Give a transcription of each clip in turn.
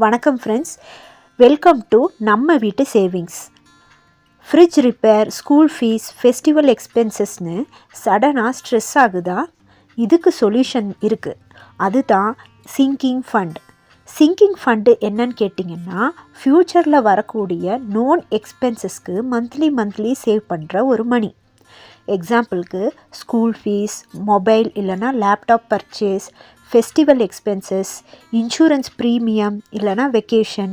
வணக்கம் friends, welcome to நம்ம வீட்டு savings. Fridge repair, school fees, festival எக்ஸ்பென்சஸ்னு சடனாக ஸ்ட்ரெஸ் ஆகுதா? இதுக்கு சொல்யூஷன் இருக்குது. அதுதான் சிங்கிங் ஃபண்ட். சிங்கிங் ஃபண்டு என்னன்னு கேட்டிங்கன்னா, ஃப்யூச்சரில் வரக்கூடிய நோன் எக்ஸ்பென்சஸ்க்கு மந்த்லி சேவ் பண்ணுற ஒரு மணி. எக்ஸாம்பிளுக்கு ஸ்கூல் ஃபீஸ், மொபைல் இல்லைனா laptop purchase, festival expenses, insurance premium இல்லைனா வெக்கேஷன்,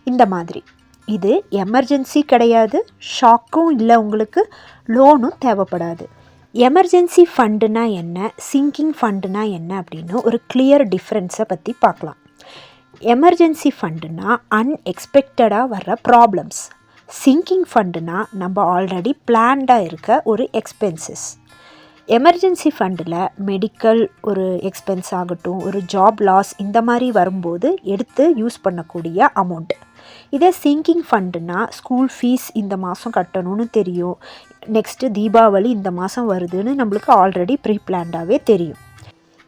இந்த மாதிரி. இது எமர்ஜென்சி கிடையாது, ஷாக்கும் இல்லை, உங்களுக்கு லோனும் தேவைப்படாது. எமர்ஜென்சி ஃபண்டுனா என்ன, சிங்கிங் ஃபண்டுனா என்ன அப்படின்னு ஒரு கிளியர் டிஃப்ரென்ஸை பற்றி பார்க்கலாம். எமர்ஜென்சி ஃபண்டுனா அன்எக்ஸ்பெக்டடாக வர்ற ப்ராப்ளம்ஸ். சிங்கிங் ஃபண்டுனா நம்ம ஆல்ரெடி பிளான்டாக இருக்க ஒரு எக்ஸ்பென்சஸ். எமர்ஜென்சி ஃபண்டில் மெடிக்கல் ஒரு எக்ஸ்பென்ஸ் ஆகட்டும், ஒரு ஜாப் லாஸ், இந்த மாதிரி வரும்போது எடுத்து யூஸ் பண்ணக்கூடிய அமௌண்ட். இதே சிங்கிங் ஃபண்டுனா ஸ்கூல் ஃபீஸ் இந்த மாதம் கட்டணும்னு தெரியும், நெக்ஸ்ட்டு தீபாவளி இந்த மாதம் வருதுன்னு நம்மளுக்கு ஆல்ரெடி ப்ரீ பிளான்டாகவே தெரியும்.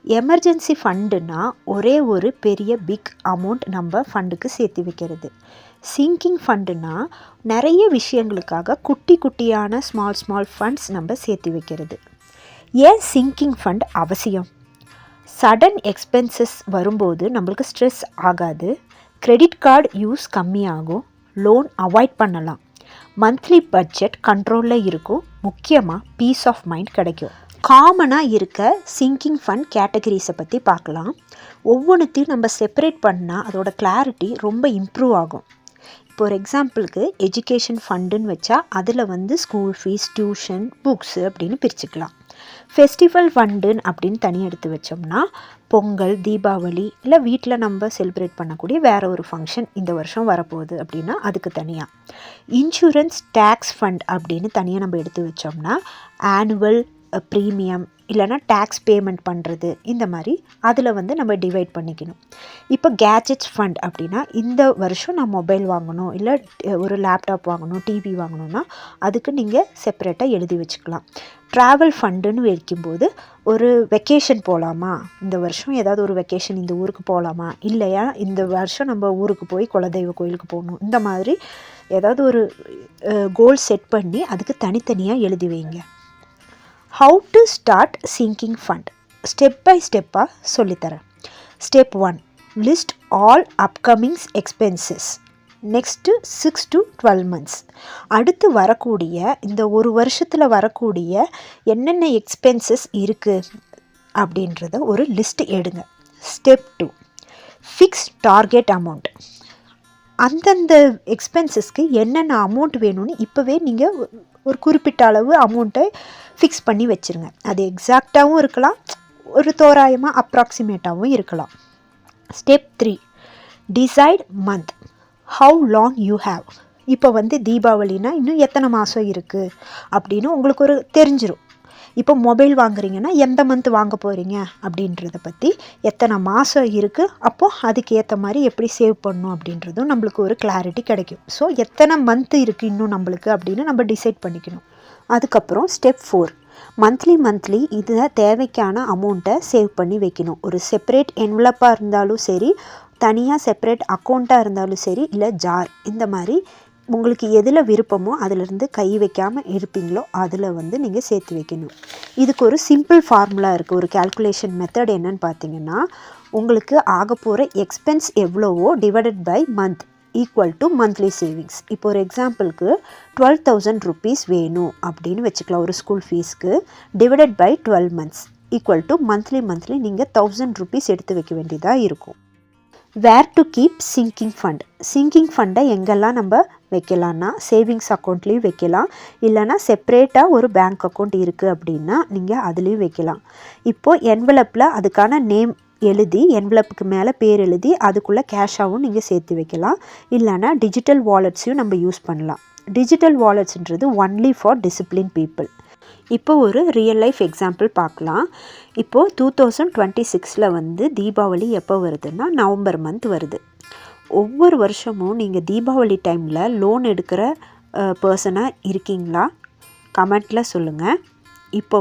எமர்ஜென்சி ஃபண்டுனா ஒரே ஒரு பெரிய பிக் அமௌண்ட் நம்ம ஃபண்டுக்கு சேர்த்து வைக்கிறது. சிங்கிங் ஃபண்டுனா நிறைய விஷயங்களுக்காக குட்டி குட்டியான ஸ்மால் ஃபண்ட்ஸ் நம்ம சேர்த்து வைக்கிறது. ஏன் சிங்கிங் ஃபண்ட் அவசியம்? சடன் எக்ஸ்பென்சஸ் வரும்போது நம்மளுக்கு ஸ்ட்ரெஸ் ஆகாது, கிரெடிட் கார்டு யூஸ் கம்மியாகும், லோன் அவாய்ட் பண்ணலாம், மந்த்லி பட்ஜெட் கண்ட்ரோலில் இருக்கும், முக்கியமாக பீஸ் ஆஃப் மைண்ட் கிடைக்கும். காமனாக இருக்க சிங்கிங் ஃபண்ட் கேட்டகரிஸை பற்றி பார்க்கலாம். ஒவ்வொன்றுத்தையும் நம்ம செப்பரேட் பண்ணால் அதோட கிளாரிட்டி ரொம்ப இம்ப்ரூவ் ஆகும். இப்போ ஒரு எக்ஸாம்பிளுக்கு எஜுகேஷன் ஃபண்டுன்னு வச்சா அதில் ஸ்கூல் ஃபீஸ், டியூஷன், புக்ஸு அப்படின்னு பிரிச்சுக்கலாம். ஃபெஸ்டிவல் ஃபண்டுன்னு அப்படின்னு தனியாக எடுத்து வச்சோம்னா பொங்கல், தீபாவளி இல்லை வீட்டில் நம்ம செலிப்ரேட் பண்ணக்கூடிய வேறு ஒரு ஃபங்க்ஷன் இந்த வருஷம் வரப்போகுது அப்படின்னா அதுக்கு தனியாக. இன்சூரன்ஸ் டேக்ஸ் ஃபண்ட் அப்படின்னு தனியாக நம்ம எடுத்து வச்சோம்னா ஆனுவல் ப்ரீமியம் இல்லைனா டேக்ஸ் பேமெண்ட் பண்ணுறது, இந்த மாதிரி அதில் நம்ம டிவைட் பண்ணிக்கணும். இப்போ கேஜெட்ஸ் ஃபண்ட் அப்படின்னா இந்த வருஷம் நான் மொபைல் வாங்கணும், இல்லை ஒரு லேப்டாப் வாங்கணும், டிவி வாங்கணும்னா அதுக்கு நீங்கள் செப்பரேட்டாக எழுதி வச்சுக்கலாம். ட்ராவல் ஃபண்டுன்னு வைக்கும்போது ஒரு வெக்கேஷன் போகலாமா, இந்த வருஷம் ஏதாவது ஒரு வெக்கேஷன் இந்த ஊருக்கு போகலாமா, இல்லையா இந்த வருஷம் நம்ம ஊருக்கு போய் குலதெய்வ கோயிலுக்கு போகணும், இந்த மாதிரி ஏதாவது ஒரு கோல் செட் பண்ணி அதுக்கு தனித்தனியாக எழுதி வைங்க. How to start sinking fund step by ஸ்டெப்பாக சொல்லித்தரேன். Step 1, list all upcomings expenses. Next 6 to 12 months, அடுத்து வரக்கூடிய இந்த ஒரு வருஷத்தில் வரக்கூடிய என்னென்ன எக்ஸ்பென்சஸ் இருக்குது அப்படின்றத ஒரு லிஸ்ட் எடுங்க. Step 2, fix target amount. அந்தந்த எக்ஸ்பென்சஸ்க்கு என்னென்ன அமௌண்ட் வேணும்னு இப்போவே நீங்கள் ஒரு குறிப்பிட்ட அளவு அமௌண்ட்டை ஃபிக்ஸ் பண்ணி வச்சுருங்க. அது எக்ஸாக்டாகவும் இருக்கலாம், ஒரு தோராயமாக அப்ராக்சிமேட்டாகவும் இருக்கலாம். Step 3, decide month, how long you have. இப்போ தீபாவளினா இன்னும் எத்தனை மாதம் இருக்குது அப்படின்னு உங்களுக்கு ஒரு தெரிஞ்சிடும். இப்போ மொபைல் வாங்குறீங்கன்னா எந்த மந்த் வாங்க போகிறீங்க அப்படின்றத பற்றி, எத்தனை மாதம் இருக்குது, அப்போது அதுக்கு ஏற்ற மாதிரி எப்படி சேவ் பண்ணணும் அப்படின்றதும் நம்மளுக்கு ஒரு கிளாரிட்டி கிடைக்கும். ஸோ எத்தனை மந்த்து இருக்குது இன்னும் நம்மளுக்கு அப்படின்னு நம்ம டிசைட் பண்ணிக்கணும். அதுக்கப்புறம் ஸ்டெப் 4, மந்த்லி இதில் தேவைக்கான அமௌண்ட்டை சேவ் பண்ணி வைக்கணும். ஒரு செப்பரேட் என்வலப்பாக இருந்தாலும் சரி, தனியாக செப்பரேட் அக்கௌண்ட்டாக இருந்தாலும் சரி, இல்லை ஜார், இந்த மாதிரி உங்களுக்கு எதில் விருப்பமோ அதிலிருந்து கை வைக்காமல் இருப்பீங்களோ அதில் நீங்கள் சேர்த்து வைக்கணும். இதுக்கு ஒரு சிம்பிள் ஃபார்முலா இருக்குது, ஒரு கால்குலேஷன் மெத்தட். என்னன்னு பார்த்தீங்கன்னா, உங்களுக்கு ஆக போகிற எக்ஸ்பென்ஸ் எவ்வளவோ divided by month equal to monthly savings. இப்போ ஒரு எக்ஸாம்பிளுக்கு 12,000 rupees வேணும் அப்படின்னு வச்சுக்கலாம் ஒரு ஸ்கூல் ஃபீஸ்க்கு, divided by 12 months equal to monthly நீங்கள் 1000 rupees எடுத்து வைக்க வேண்டியதாக இருக்கும். Where to keep sinking fund. Sinking ஃபண்டை எங்கெல்லாம் நம்ம வைக்கலான்னா சேவிங்ஸ் அக்கௌண்ட்லேயும் வைக்கலாம், இல்லைனா செப்ரேட்டாக ஒரு பேங்க் அக்கௌண்ட் இருக்குது அப்படின்னா நீங்கள் அதுலேயும் வைக்கலாம். இப்போது என்வலப்பில் அதுக்கான நேம் எழுதி, என்வலப்புக்கு மேலே பேர் எழுதி அதுக்குள்ளே கேஷாகவும் நீங்கள் சேர்த்து வைக்கலாம், இல்லைனா டிஜிட்டல் வாலெட்ஸையும் நம்ம யூஸ் பண்ணலாம். டிஜிட்டல் வாலெட்ஸ்ன்றது ஒன்லி ஃபார் டிசிப்ளின் பீப்புள். இப்போ ஒரு ரியல் லைஃப் எக்ஸாம்பிள் பார்க்கலாம். இப்போது 2026 தீபாவளி எப்போ வருதுன்னா நவம்பர் மந்த் வருது. ஒவ்வொரு வருஷமும் நீங்கள் தீபாவளி டைமில் லோன் எடுக்கிற பர்சனாக இருக்கீங்களா? கமெண்ட்டில் சொல்லுங்கள். இப்போ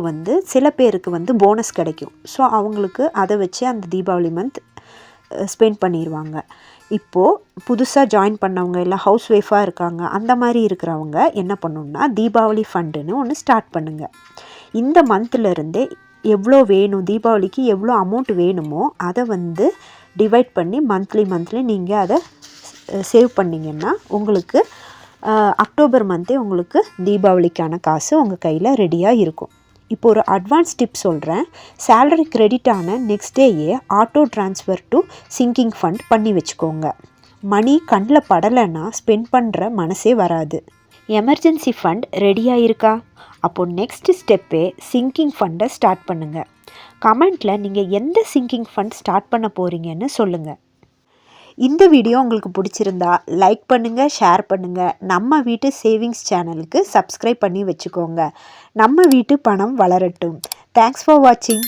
சில பேருக்கு போனஸ் கிடைக்கும், ஸோ அவங்களுக்கு அதை வச்சு அந்த தீபாவளி மந்த் ஸ்பெண்ட் பண்ணிடுவாங்க. இப்போது புதுசாக ஜாயின் பண்ணவங்க இல்லை ஹவுஸ் ஒய்ஃபாக இருக்காங்க அந்த மாதிரி இருக்கிறவங்க என்ன பண்ணணுன்னா தீபாவளி ஃபண்டுன்னு ஒன்று ஸ்டார்ட் பண்ணுங்கள். இந்த மந்த்லேருந்தே எவ்வளோ வேணும், தீபாவளிக்கு எவ்வளோ அமௌண்ட் வேணுமோ அதை வந்து டிவைட் பண்ணி மந்த்லி நீங்கள் அதை சேவ் பண்ணிங்கன்னா உங்களுக்கு அக்டோபர் மந்த்தே உங்களுக்கு தீபாவளிக்கான காசு உங்கள் கையில் ரெடியாக இருக்கும். இப்போ ஒரு அட்வான்ஸ் டிப் சொல்கிறேன். சேலரி கிரெடிட் ஆன நெக்ஸ்ட் டேயே auto transfer to sinking fund பண்ணி வச்சுக்கோங்க. மணி கண்ணில் படலைன்னா ஸ்பெண்ட் பண்ணுற மனசே வராது. எமர்ஜென்சி ஃபண்ட் ரெடியாக இருக்கா? அப்போது நெக்ஸ்ட் ஸ்டெப்பே சிங்கிங் ஃபண்டை ஸ்டார்ட் பண்ணுங்கள். கமெண்ட்டில் நீங்கள் எந்த சிங்கிங் ஃபண்ட் ஸ்டார்ட் பண்ண போகிறீங்கன்னு சொல்லுங்கள். இந்த வீடியோ உங்களுக்கு பிடிச்சிருந்தா லைக் பண்ணுங்கள், ஷேர் பண்ணுங்கள். நம்ம வீட்டு சேவிங்ஸ் சேனலுக்கு சப்ஸ்கிரைப் பண்ணி வச்சுக்கோங்க. நம்ம வீட்டு பணம் வளரட்டும். தேங்க்ஸ் ஃபார் வாட்சிங்.